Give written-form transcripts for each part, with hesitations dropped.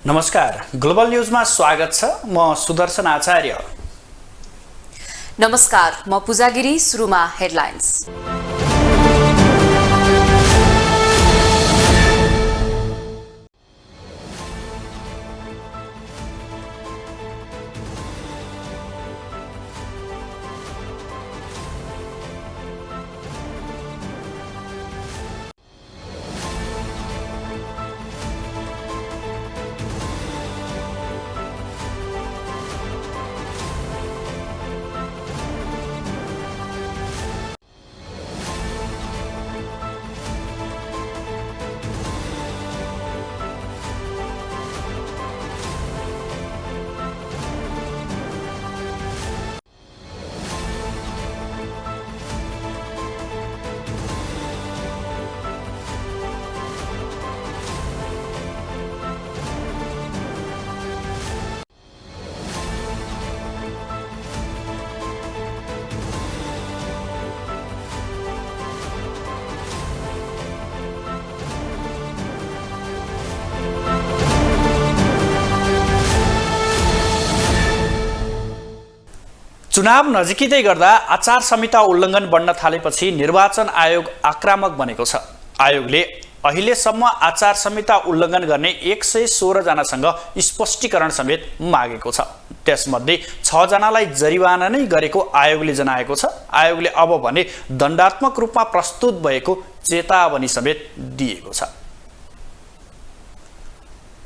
नमस्कार, ग्लोबल न्यूजमा स्वागत छ। म सुदर्शन आचार्य। नमस्कार, म पूजा गिरी। सुरुमा हेडलाइन्स। चुनाव नजिकै गर्दा आचार संहिता उल्लङ्घन बढ्न थालेपछि निर्वाचन आयोग आक्रामक बनेको छ। आयोगले अहिलेसम्म आचार संहिता उल्लङ्घन गर्ने 116 जनासँग स्पष्टीकरण समेत मागेको छ। त्यसमध्ये 6 जनालाई जरिवाना नै गरेको आयोगले जनाएको छ। आयोगले अब भने दण्डात्मक रूपमा प्रस्तुत भएको चेतावनी समेत दिएको छ।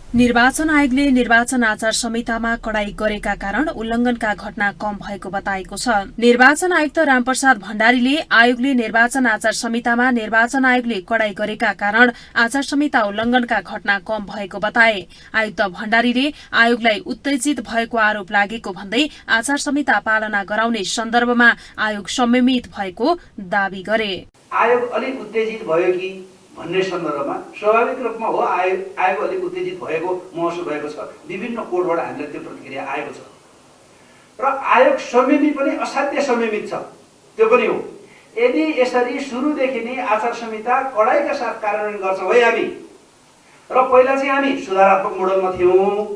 निर्वाचन आयोगले निर्वाचन आचार संहितामा कडाई गरेका कारण उल्लङ्घनका घटना कम भएको बताएको छ। निर्वाचन आयुक्त रामप्रसाद भण्डारीले आयोगले निर्वाचन आचार संहितामा निर्वाचन आयोगले कडाई गरेका कारण आचार संहिता उल्लङ्घनका घटना कम भएको बताए। आयुक्त भण्डारीले आयोगलाई उत्तेजित भएको आरोप लागेको भन्दै आचार संहिता पालना गराउने सन्दर्भमा आयोग संयमित भएको दावी गरे। आयोग अलिक उत्तेजित भयो कि भन्ने सन्दर्भमा स्वाभाविक रूपमा हो, आयोग अलिक उत्तेजित भएको महसुस भएको छ। विभिन्न कोडबाट हामीलाई त्यो प्रतिक्रिया आएको छ र आयोग संयमित पनि असाध्य संयमित छ, त्यो पनि हो। यदि यसरी सुरुदेखि नै आचार संहिता कडाइका साथ कार्यान्वयन गर्छ भए हामी र पहिला चाहिँ हामी सुधारात्मक मोडलमा थियौँ,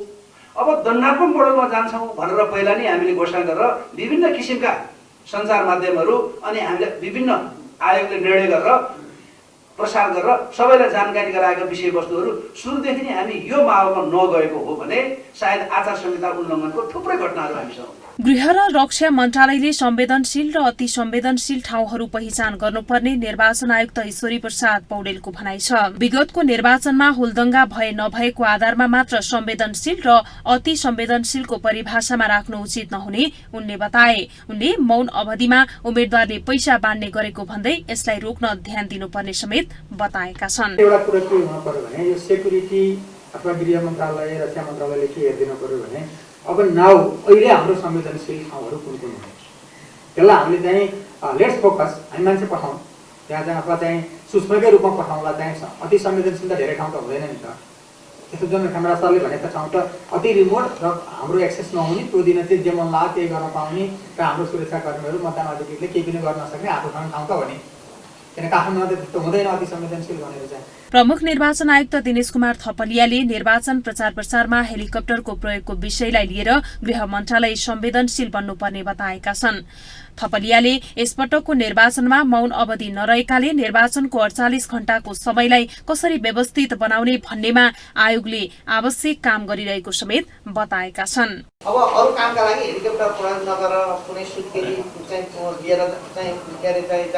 अब दण्डात्मक मोडलमा जान्छौँ भनेर पहिला नै हामीले घोषणा गरेर विभिन्न किसिमका सञ्चार माध्यमहरू अनि हामीले विभिन्न आयोगले निर्णय गरेर प्रसार गरेर सबैलाई जानकारी गराएका विषयवस्तुहरू सुरुदेखि नै हामी यो माहौलमा नगएको हो भने सायद आचार संहिता उल्लङ्घनको थुप्रै घटनाहरू हामीसँग। गृह र रक्षा मन्त्रालयले संवेदनशील र अति संवेदनशील ठाउँहरू पहिचान गर्नुपर्ने निर्वाचन आयुक्त ईश्वरी प्रसाद पौडेलको भनाइ छ। विगतको निर्वाचनमा हुलदंगा भए नभएको आधारमा मात्र संवेदनशील र अति संवेदनशीलको परिभाषामा राख्नु उचित नहुने उनले बताए। उनले मौन अवधिमा उम्मेद्वारले पैसा बाँड्ने गरेको भन्दै यसलाई रोक्न ध्यान दिनुपर्ने समेत बताएका छन्। एउटा कुरा के हुनु पर्यो भने यो सेक्युरिटी अथवा गृह मन्त्रालय रक्षा मन्त्रालयले के हेरिदिनु पर्यो भने अब नाउ अहिले हाम्रो संवेदनशील ठाउँहरू कुन कुन हो त्यसलाई हामीले चाहिँ लेट्स फोकस, हामी मान्छे पठाउँ त्यहाँ चाहिँ अथवा चाहिँ सूक्ष्मकै रूपमा पठाउँला। चाहिँ अति संवेदनशील त धेरै ठाउँ त हुँदैन नि त। त्यस्तो जुन खेमरा सरले भनेको ठाउँ त अति रिमोट र हाम्रो एक्सेस नहुने, त्यो दिन चाहिँ जे मन लाग्यो केही गर्न पाउने र हाम्रो सुरक्षाकर्मीहरू मतदान अधिकारीले केही पनि गर्न नसक्ने आफू ठाउँ त हो नि। किन काठमाडौँमा त त्यस्तो हुँदैन अति संवेदनशील भनेर चाहिँ। प्रमुख निर्वाचन आयुक्त दिनेश कुमार थपलियाले निर्वाचन प्रचार प्रसारमा हेलिकप्टरको प्रयोगको विषयलाई लिएर गृह मन्त्रालय संवेदनशील बन्नुपर्ने बताएका छन्। थपलियाले यसपटकको निर्वाचनमा मौन अवधि नरहेकाले निर्वाचनको 48 घण्टाको समयलाई कसरी व्यवस्थित बनाउने भन्नेमा आयोगले आवश्यक काम गरिरहेको समेत बताएका छन्। अब अरू कामका लागि हेलिकप्टर प्रयोग नगरेर कुनै सुत्केरी चाहिँ लिएर चाहिँ के अरे चाहिँ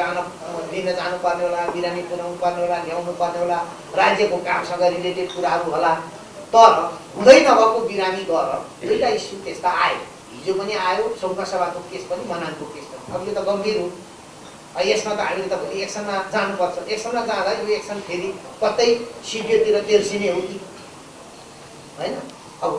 लिन जानुपर्ने होला, बिरामी पुर्याउनु पर्ने होला, ल्याउनु पर्ने होला, राज्यको कामसँग रिलेटेड कुराहरू होला। तर हुँदै नभएको बिरामी गएर दुईटा इस्यु त्यस्ता आयो। हिजो पनि आयो, सौका सभाको केस पनि, मनानको केस पनि। अब यो त गम्भीर हो। यसमा त हामीले त भोलि एक्सनमा जानुपर्छ। एक्सनमा जाँदा यो एक्सन फेरि कतै सिडिओतिर तेर्सिने हो कि होइन? अब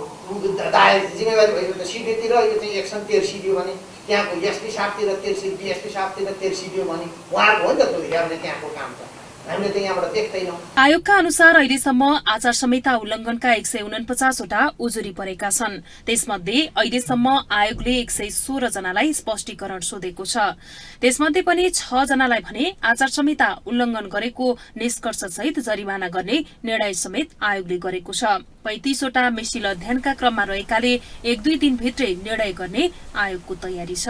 दायर जिम्मेवारी भएको त सिडिओतिर यो चाहिँ एक्सन तेर्सिदियो भने त्यहाँको एसपी साहबतिर तेर्सिदियो, डिएसपी साहबतिर तेर्सिदियो भने उहाँहरूको हो नि त त्यो हेर्ने त्यहाँको काम त। हामीले त यहाँबाट देख्दैनौँ। आयोगका अनुसार अहिलेसम्म आचार संहिता उल्लङ्घनका 149 वटा उजुरी परेका छन्। त्यसमध्ये अहिलेसम्म आयोगले 116 जनालाई स्पष्टीकरण सोधेको छ। त्यसमध्ये पनि 6 जनालाई भने आचार संहिता उल्लङ्घन गरेको निष्कर्ष सहित जरिवाना गर्ने निर्णय समेत आयोगले गरेको छ। 35 वटा मेसिल अध्ययनका क्रममा रहेकाले 1-2 दिनभित्रै निर्णय गर्ने आयोगको तयारी छ।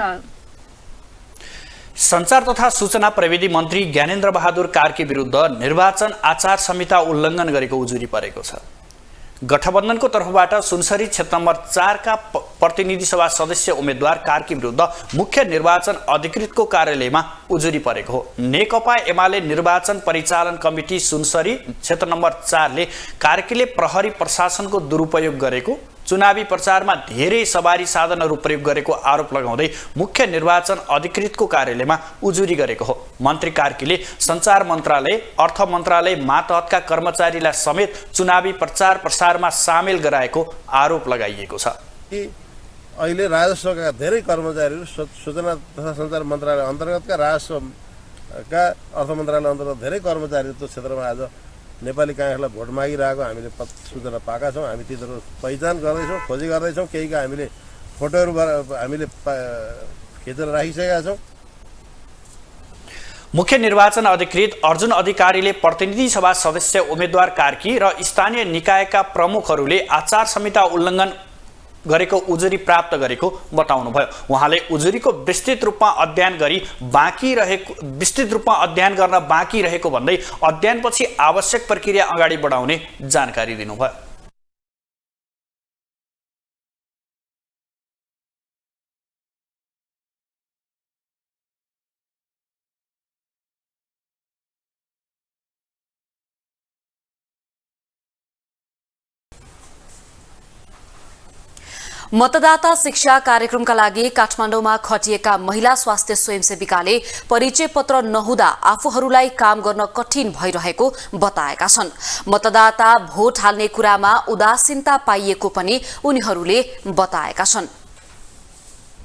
सञ्चार तथा सूचना प्रविधि मन्त्री ज्ञानेन्द्र बहादुर कार्की विरुद्ध निर्वाचन आचार संहिता उल्लङ्घन गरेको उजुरी परेको छ। गठबन्धनको तर्फबाट सुनसरी क्षेत्र नम्बर 4 का प्रतिनिधि सभा सदस्य उम्मेद्वार कार्की विरुद्ध मुख्य निर्वाचन अधिकृतको कार्यालयमा उजुरी परेको हो। नेकपा एमाले निर्वाचन परिचालन कमिटी सुनसरी क्षेत्र नम्बर 4 ले कार्कीले प्रहरी प्रशासनको दुरुपयोग गरेको, चुनावी प्रचारमा धेरै सवारी साधनहरू प्रयोग गरेको आरोप लगाउँदै मुख्य निर्वाचन अधिकृतको कार्यालयमा उजुरी गरेको हो। मन्त्री कार्कीले सञ्चार मन्त्रालय, अर्थ मन्त्रालय मातहतका कर्मचारीलाई समेत चुनावी प्रचार प्रसारमा सामेल गराएको आरोप लगाइएको छ। अहिले राजस्वका धेरै कर्मचारीहरू सूचना तथा सञ्चार मन्त्रालय अन्तर्गतका राजस्वका अर्थ मन्त्रालय अन्तर्गत धेरै कर्मचारीहरू त्यो क्षेत्रमा आज नेपाली काङ्ग्रेसलाई भोट मागिरहेको हामीले सूचना पाएका छौँ। हामी तिनीहरू पहिचान गर्दैछौँ, खोजी गर्दैछौँ। केहीका हामीले फोटोहरू हामीले खिचेर राखिसकेका छौँ। मुख्य निर्वाचन अधिकृत अर्जुन अधिकारीले प्रतिनिधि सभा सदस्य उम्मेद्वार कार्की र स्थानीय निकायका प्रमुखहरूले आचार संहिता उल्लङ्घन गरेको उजुरी प्राप्त गरेको बताउनुभयो। उहाँले उजुरीको विस्तृत रूपमा अध्ययन गर्न बाँकी रहेको भन्दै अध्ययनपछि आवश्यक प्रक्रिया अगाडि बढाउने जानकारी दिनुभयो। मतदाता शिक्षा कार्यक्रमका लागि काठमाडौँमा खटिएका महिला स्वास्थ्य स्वयंसेविकाले परिचय पत्र नहुँदा आफूहरूलाई काम गर्न कठिन भइरहेको बताएका छन्। मतदाता भोट हाल्ने कुरामा उदासीनता पाइएको पनि उनीहरूले बताएका छन्।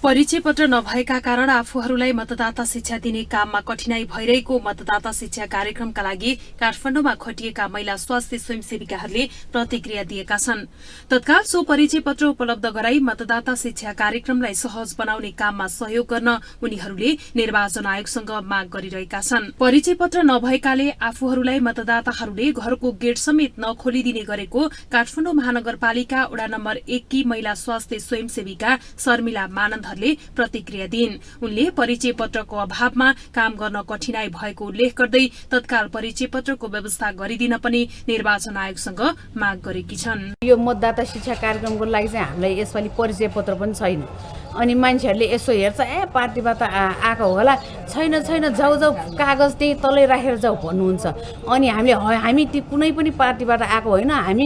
परिचय पत्र नभएका कारण आफूहरूलाई मतदाता शिक्षा दिने काममा कठिनाई भइरहेको मतदाता शिक्षा कार्यक्रमका लागि काठमाडौँमा खटिएका महिला स्वास्थ्य स्वयंसेविकाहरूले प्रतिक्रिया दिएका छन्। तत्काल सो परिचय पत्र उपलब्ध गराई मतदाता शिक्षा कार्यक्रमलाई सहज बनाउने काममा सहयोग गर्न उनीहरूले निर्वाचन आयोगसँग माग गरिरहेका छन्। परिचय पत्र नभएकाले आफूहरूलाई मतदाताहरूले घरको गेट समेत नखोलिदिने गरेको काठमाडौँ महानगरपालिका वडा नम्बर 1 की महिला स्वास्थ्य स्वयंसेविका शर्मिला मानन्द प्रतिक्रिया दिइन्। उनले परिचय पत्रको अभावमा काम गर्न कठिनाई भएको उल्लेख गर्दै तत्काल परिचय पत्रको व्यवस्था गरिदिन पनि निर्वाचन आयोगसँग माग गरेकी छन्। यो मतदाता शिक्षा कार्यक्रमको लागि चाहिँ हामीलाई यसपालि परिचय पत्र पनि छैन। अनि मान्छेहरूले यसो हेर्छ, पार्टीबाट आएको होला, छैन जाऊ कागज त्यही तलै राखेर जाऊ भन्नुहुन्छ। अनि हामी ती कुनै पनि पार्टीबाट आएको होइन, हामी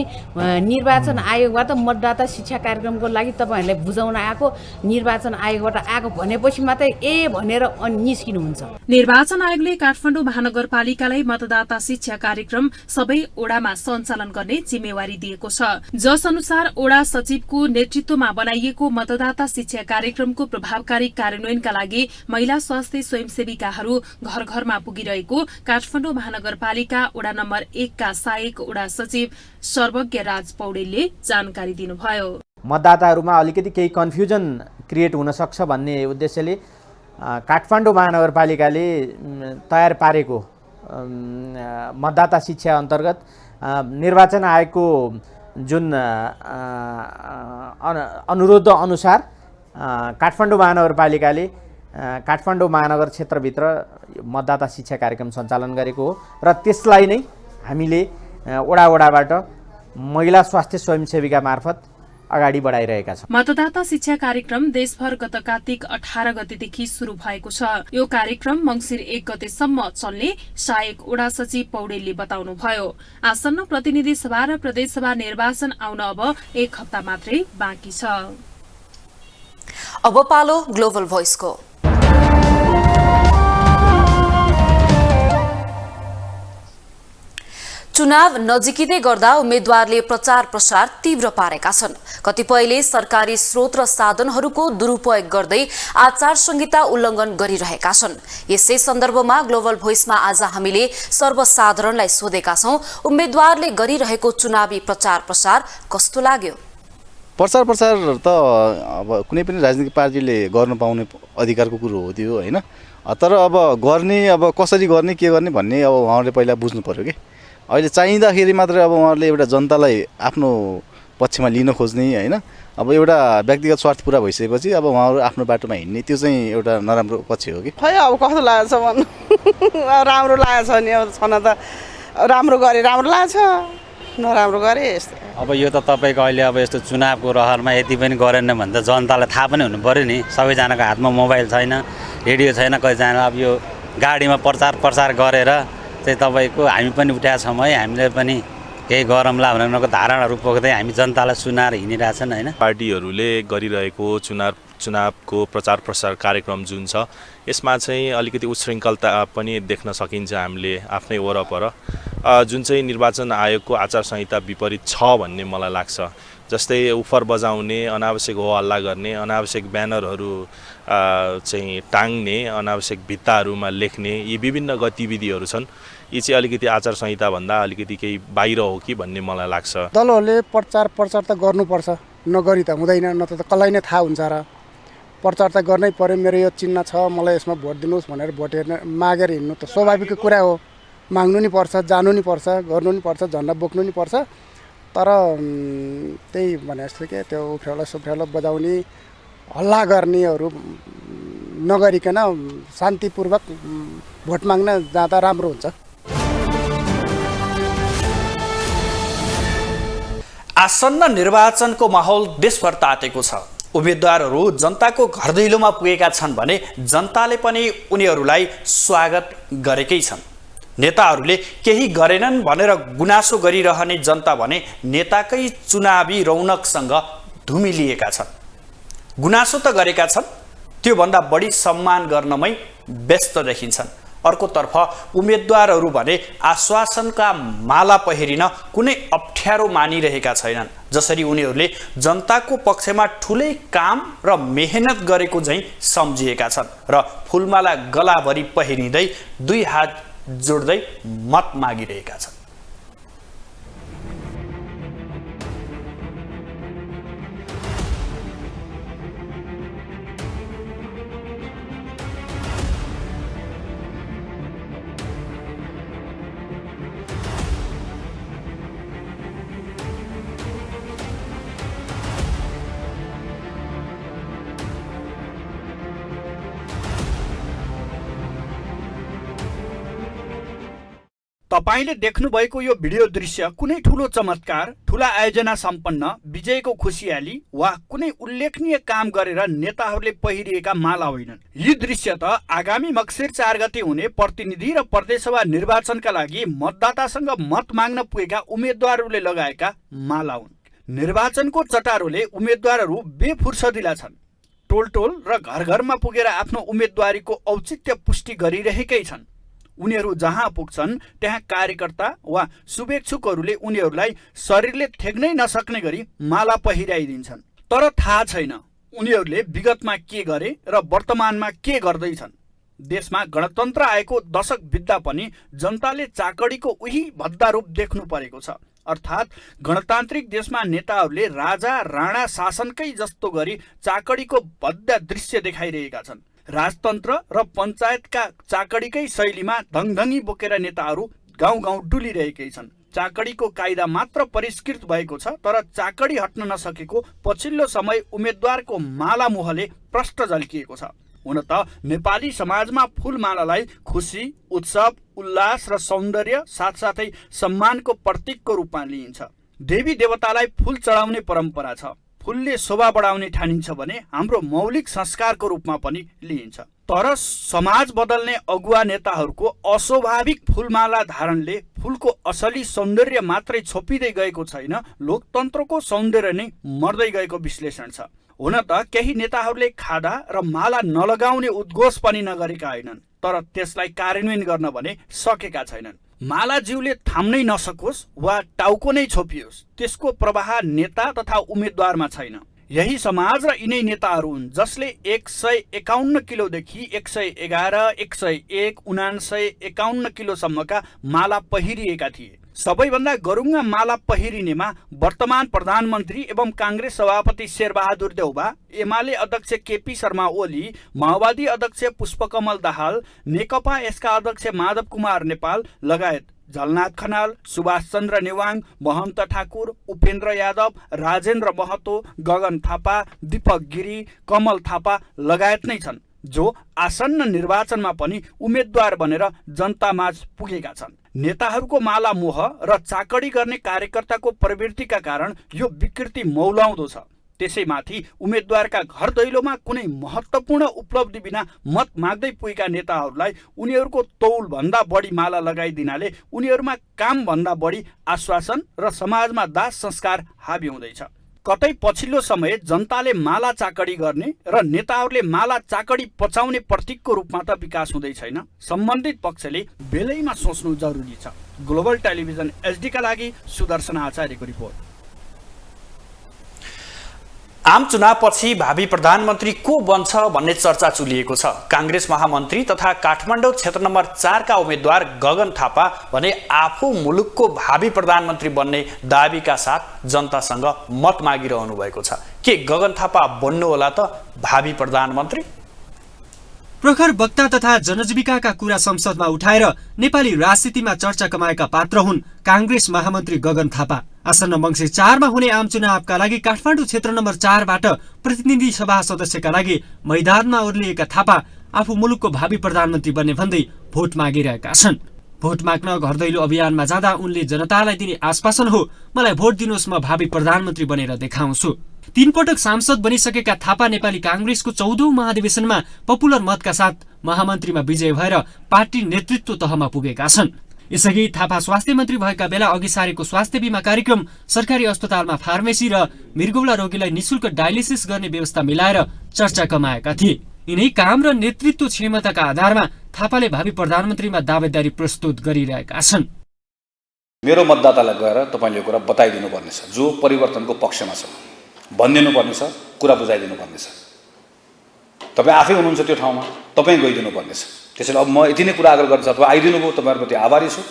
निर्वाचन आयोगबाट मतदाता शिक्षा कार्यक्रमको लागि तपाईँहरूलाई बुझाउन आएको, निर्वाचन आयोगबाट आएको भनेपछि मात्रै भनेर अनि निस्किनुहुन्छ। निर्वाचन आयोगले काठमाडौँ महानगरपालिकालाई मतदाता शिक्षा कार्यक्रम सबै ओडामा सञ्चालन गर्ने जिम्मेवारी दिएको छ। जस अनुसार ओडा सचिवको नेतृत्वमा बनाइएको मतदाता शिक्षा कार्यक्रमको प्रभावकारी कार्यान्वयनका लागि महिला स्वास्थ्य स्वयंसेविकाहरू घर घरमा पुगिरहेको काठमाडौँ महानगरपालिका वडा नम्बर 1 का सहायक वडा सचिव सर्वज्ञ राज पौडेलले जानकारी दिनुभयो। मतदाताहरूमा अलिकति केही कन्फ्युजन क्रिएट हुन सक्छ भन्ने उद्देश्यले काठमाडौँ महानगरपालिकाले तयार पारेको मतदाता शिक्षा अन्तर्गत निर्वाचन आयोगको जुन अनुरोध अनुसार काठमाडौँ महानगरपालिकाले काठमाडौँ महानगर क्षेत्रभित्र मतदाता शिक्षा कार्यक्रम सञ्चालन गरेको हो र त्यसलाई नै हामीले वडाबाट महिला स्वास्थ्य स्वयंसेविका मार्फत अगाडि बढाइरहेका छौं। मतदाता शिक्षा कार्यक्रम देशभर गत कार्तिक 18 गतेदेखि शुरू भएको छ। यो कार्यक्रम मंसिर 1 गतेसम्म चल्ने सहायक वडा सचिव पौडेलले बताउनुभयो। आसन्न प्रतिनिधि सभा र प्रदेश सभा निर्वाचन आउन अब 1 हप्ता मात्रै बाँकी छ। अब पालो ग्लोबल भोइसको। चुनाव नजिकिँदै गर्दा उम्मेद्वारले प्रचार प्रसार तीव्र पारेका छन्। कतिपयले सरकारी स्रोत र साधनहरूको दुरुपयोग गर्दै आचार संहिता उल्लङ्घन गरिरहेका छन्। यसै सन्दर्भमा ग्लोबल भोइसमा आज हामीले सर्वसाधारणलाई सोधेका छौं, उम्मेद्वारले गरिरहेको चुनावी प्रचार प्रसार कस्तो लाग्यो? प्रचार त अब कुनै पनि राजनीतिक पार्टीले गर्न पाउने अधिकारको कुरो हो त्यो, होइन? तर अब गर्ने, अब कसरी गर्ने, के गर्ने भन्ने अब उहाँहरूले पहिला बुझ्नु पर्यो कि अहिले चाहिँदाखेरि मात्रै अब उहाँहरूले एउटा जनतालाई आफ्नो पक्षमा लिन खोज्ने, होइन? अब एउटा व्यक्तिगत स्वार्थ पुरा भइसकेपछि अब उहाँहरू आफ्नो बाटोमा हिँड्ने, त्यो चाहिँ एउटा नराम्रो पक्ष हो कि। खै अब कस्तो लागेको छ भन्नु, राम्रो लागेको छ नि, अब छन त राम्रो गरे राम्रो लागेको छ, नराम्रो गरे यस्तो। अब यो त तपाईँको अहिले अब यस्तो चुनावको रहरमा यति पनि गरेन भने त जनतालाई थाहा पनि हुनु पर्यो नि। सबैजनाको हातमा मोबाइल छैन, रेडियो छैन, कतिजना अब यो गाडीमा प्रचार गरेर चाहिँ तपाईँको हामी पनि उठाएका छौँ है, हामीले पनि केही गरौँला भनेर उनीहरूको धारणाहरू पोख्दै हामी जनतालाई सुनाएर हिँडिरहेछन्, होइन? पार्टीहरूले गरिरहेको चुनावको प्रचार प्रसार कार्यक्रम जुन छ यसमा चाहिँ अलिकति उच्छृङ्खलता पनि देख्न सकिन्छ हामीले आफ्नै वरपर, जुन चाहिँ निर्वाचन आयोगको आचार संहिता विपरीत छ भन्ने मलाई लाग्छ। जस्तै उफर बजाउने, अनावश्यक हो हल्ला गर्ने, अनावश्यक ब्यानरहरू चाहिँ टाङ्ने, अनावश्यक भित्ताहरूमा लेख्ने, यी विभिन्न गतिविधिहरू छन्। यी चाहिँ अलिकति आचार संहिताभन्दा अलिकति केही बाहिर हो कि भन्ने मलाई लाग्छ। दलहरूले प्रचार त गर्नुपर्छ, नगरी त हुँदैन, न त कसलाई नै थाहा हुन्छ र। प्रचार त गर्नै पर्यो, मेरो यो चिन्ह छ, मलाई यसमा भोट दिनुहोस् भनेर भोट हेर्न मागेर हिँड्नु त स्वाभाविक कुरा हो। माग्नु नि पर्छ, जानु नि पर्छ, गर्नु नि पर्छ, झन्डा बोक्नु नि पर्छ। तर त्यही भने जस्तो के त्यो उफ्रेलो सुफ्रेलो बजाउने, हल्ला गर्नेहरू नगरिकन शान्तिपूर्वक भोट माग्न जाँदा राम्रो हुन्छ। आसन्न निर्वाचनको माहौल देशभर तातेको छ। उम्मेद्वारहरू जनताको घर दैलोमा पुगेका छन् भने जनताले पनि उनीहरूलाई स्वागत गरेकै छन्। नेताहरूले केही गरेनन् भनेर गुनासो गरिरहने जनता भने नेताकै चुनावी रौनकसँग धुमिलिएका छन्। गुनासो त गरेका छन्, त्योभन्दा बढी सम्मान गर्नमै व्यस्त देखिन्छन्। अर्कोतर्फ उम्मेद्वारहरू भने आश्वासनका माला पहिरिन कुनै अप्ठ्यारो मानिरहेका छैनन्। जसरी उनीहरूले जनताको पक्षमा ठुलै काम र मेहनत गरेको झैँ सम्झिएका छन् र फुलमाला गलाभरि पहिरिँदै दुई हात जोड्दै मत मागिरहेका छन्। तपाईले देख्नुभएको यो भिडियो दृश्य कुनै ठुलो चमत्कार, ठुला आयोजना सम्पन्न, विजयको खुसियाली वा कुनै उल्लेखनीय काम गरेर नेताहरूले पहिरिएका माला होइनन्। यी दृश्य त आगामी मक्सिर 4 गते हुने प्रतिनिधि र प्रदेशसभा निर्वाचनका लागि मतदातासँग मत माग्न पुगेका उम्मेद्वारहरूले लगाएका माला हुन्। निर्वाचनको चटारोले उम्मेद्वारहरू बेफुर्सदिला छन्। टोल र घर घरमा पुगेर आफ्नो उम्मेद्वारीको औचित्य पुष्टि गरिरहेकै छन्। उनीहरू जहाँ पुग्छन् त्यहाँ कार्यकर्ता वा शुभेच्छुकहरूले उनीहरूलाई शरीरले ठेक्नै नसक्ने गरी माला पहिराइदिन्छन्। तर थाहा छैन उनीहरूले विगतमा के गरे र वर्तमानमा के गर्दैछन्। देशमा गणतन्त्र आएको दशक बित्दा पनि जनताले चाकडीको उही भद्दा रूप देख्नु परेको छ। अर्थात् गणतान्त्रिक देशमा नेताहरूले राजा राणा शासनकै जस्तो गरी चाकडीको भद्दा दृश्य देखाइरहेका छन्। राजतन्त्र र पञ्चायतका चाकडीकै शैलीमा धङधङी बोकेर नेताहरू गाउँ गाउँ डुलिरहेकै छन्। चाकडीको कायदा मात्र परिष्कृत भएको छ, तर चाकडी हट्न नसकेको पछिल्लो समय उम्मेद्वारको माला मोहले प्रष्ट झल्किएको छ। हुन त नेपाली समाजमा फूलमालालाई खुसी, उत्सव, उल्लास र सौन्दर्य साथसाथै सम्मानको प्रतीकको रूपमा लिइन्छ। देवी देवतालाई फूल चढाउने परम्परा छ। फूलले शोभा बढाउने ठानिन्छ भने हाम्रो मौलिक संस्कारको रूपमा पनि लिइन्छ। तर समाज बदल्ने अगुवा नेताहरूको अस्वाभाविक फूलमाला धारणले फूलको असली सौन्दर्य मात्रै छोपिँदै गएको छैन, लोकतन्त्रको सौन्दर्य नै मर्दै गएको विश्लेषण छ। हुन त केही नेताहरूले खादा र माला नलगाउने उद्घोष पनि नगरेका होइनन्, तर त्यसलाई कार्यान्वयन गर्न भने सकेका छैनन्। मालाज्यूले थाम्नै नसकोस् वा टाउको नै छोपियोस्, त्यसको प्रवाह नेता तथा उम्मेद्वारमा छैन। यही समाज र यिनै नेताहरू हुन् जसले 151 किलोदेखि 111, 101, 99, 51 किलोसम्मका माला पहिरिएका थिए। सबैभन्दा गरुङ्गा माला पहिरिनेमा वर्तमान प्रधानमन्त्री एवं काङ्ग्रेस सभापति शेरबहादुर देउबा, एमाले अध्यक्ष केपी शर्मा ओली, माओवादी अध्यक्ष पुष्पकमल दाहाल, नेकपा यसका अध्यक्ष माधव कुमार नेपाल लगायत झलनाथ खनाल, सुभाष चन्द्र नेवाङ, महन्त ठाकुर, उपेन्द्र यादव, राजेन्द्र महतो, गगन थापा, दीपक गिरी, कमल थापा लगायत नै छन्, जो आसन्न निर्वाचनमा पनि उम्मेद्वार बनेर जनतामाझ पुगेका छन्। नेताहरूको माला मोह र चाकडी गर्ने कार्यकर्ताको प्रवृत्तिका कारण यो विकृति मौलाउँदो छ। त्यसैमाथि उम्मेद्वारका घर दैलोमा कुनै महत्त्वपूर्ण उपलब्धि बिना मत माग्दै पुगेका नेताहरूलाई उनीहरूको तौलभन्दा बढी माला लगाइदिनाले उनीहरूमा कामभन्दा बढी आश्वासन र समाजमा दास संस्कार हाबी हुँदैछ। कतै पछिल्लो समय जनताले माला चाकडी गर्ने र नेताहरूले माला चाकडी पचाउने प्रतीकको रूपमा त विकास हुँदै छैन। सम्बन्धित पक्षले बेलैमा सोच्नु जरुरी छ। ग्लोबल टेलिभिजन एचडी का लागि सुदर्शन आचार्यको रिपोर्ट। आम चुनावपछि भावी प्रधानमन्त्री को बन्छ भन्ने चर्चा चुलिएको छ। काङ्ग्रेस महामन्त्री तथा काठमाडौँ क्षेत्र नम्बर 4 का उम्मेद्वार गगन थापा भने आफू मुलुकको भावी प्रधानमन्त्री बन्ने दाबीका साथ जनतासँग मत मागिरहनु भएको छ। के गगन थापा बन्नु होला त भावी प्रधानमन्त्री? प्रखर वक्ता तथा जनजीविकाका कुरा संसदमा उठाएर नेपाली राजनीतिमा चर्चा कमाएका पात्र हुन् काङ्ग्रेस महामन्त्री गगन थापा। आसन्न मङ्सिर 4 मा हुने आम चुनावका लागि काठमाडौँ क्षेत्र नम्बर 4 बाट प्रतिनिधि सभा सदस्यका लागि मैदानमा ओर्लिएका थापा आफू मुलुकको भावी प्रधानमन्त्री बन्ने भन्दै भोट मागिरहेका छन्। भोट माग्न घर दैलो अभियानमा जाँदा उनले जनतालाई दिने आश्वासन हो, मलाई भोट दिनुहोस्, म भावी प्रधानमन्त्री बनेर देखाउँछु। 3 पटक सांसद बनिसकेका थापा नेपाली काङ्ग्रेसको 14औं महाधिवेशनमा पपुलर मतका साथ महामन्त्रीमा विजय भएर पार्टी नेतृत्व तहमा पुगेका छन्। यसअघि थापा स्वास्थ्य मन्त्री भएका बेला अघि सारेको स्वास्थ्य बीमा कार्यक्रम, सरकारी अस्पतालमा फार्मेसी र मृगौला रोगीलाई निशुल्क डायलिसिस गर्ने व्यवस्था मिलाएर चर्चा कमाएका थिए। यिनै काम र नेतृत्व क्षमताका आधारमा थापाले भावी प्रधानमन्त्रीमा दावेदारी प्रस्तुत गरिरहेका छन्। मेरो मतदातालाई गएर तपाईले यो कुरा बताइदिनु पर्ने छ, जो परिवर्तनको पक्षमा छ भनिदिनु पर्ने छ, कुरा बुझाइदिनु पर्ने छ। तपाई आफै हुनुहुन्छ त्यो ठाउँमा, तपाई गइदिनु पर्ने छ। त्यसैले अब म यति नै कुरा आग्रह गर्छु, अथवा आइदिनु भयो, तपाईहरुप्रति आभारी छु।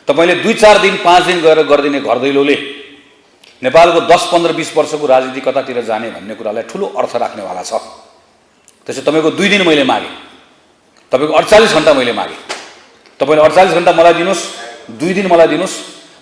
तपाईले 2-4 दिन 5 दिन गएर गर्दिने घर दैलोले नेपालको 10, 15, 20 वर्षको राजनीति कतातिर जाने भन्ने कुरालाई ठूलो अर्थ राख्नेवाला छ। त्यसैले तपाईको 2 दिन मैले मागे, तपाईको 48 घण्टा मैले मागे, तपाईले 48 घण्टा मलाई दिनुस्, 2 दिन मलाई दिनुस्,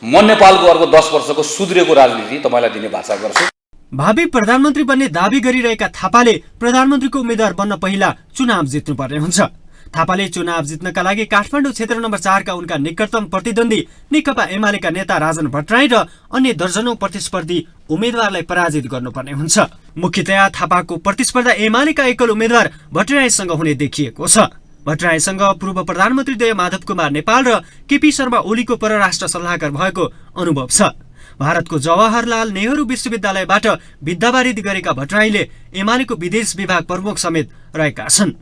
म नेपालको अर्को 10 वर्षको सुध्रिएको राजनीति तपाईलाई दिने वाचा गर्छु। भावी प्रधानमन्त्री बन्ने दावी गरिरहेका थापाले प्रधानमन्त्रीको उम्मेद्वार बन्न पहिला चुनाव जित्नुपर्ने हुन्छ। थापाले चुनाव जित्नका लागि काठमाडौँ क्षेत्र नम्बर 4 का उनका निकटतम प्रतिद्वन्दी नेकपा एमालेका नेता राजन भट्टराई र अन्य दर्जनौं प्रतिस्पर्धी उम्मेद्वारलाई पराजित गर्नुपर्ने हुन्छ। मुख्यतया थापाको प्रतिस्पर्धा एमालेका एकल उम्मेद्वार भट्टराईसँग हुने देखिएको छ। भट्टराईसँग पूर्व प्रधानमन्त्री दय माधव कुमार नेपाल र केपी शर्मा ओलीको परराष्ट्र सल्लाहकार भएको अनुभव छ। भारतको जवाहरलाल नेहरू विश्वविद्यालयबाट विद्यावारिधि गरेका भट्टराईले एमालेको विदेश विभाग प्रमुख समेत रहेका छन्।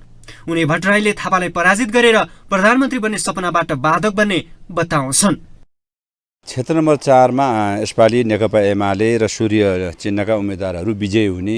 उनी भट्टराईले थापालाई पराजित गरेर प्रधानमन्त्री बन्ने सपनाबाट बाधक बन्ने बताउँछन्। क्षेत्र नम्बर 4 मा यसपालि नेकपा एमाले र सूर्य चिन्हका उम्मेद्वारहरू विजयी हुने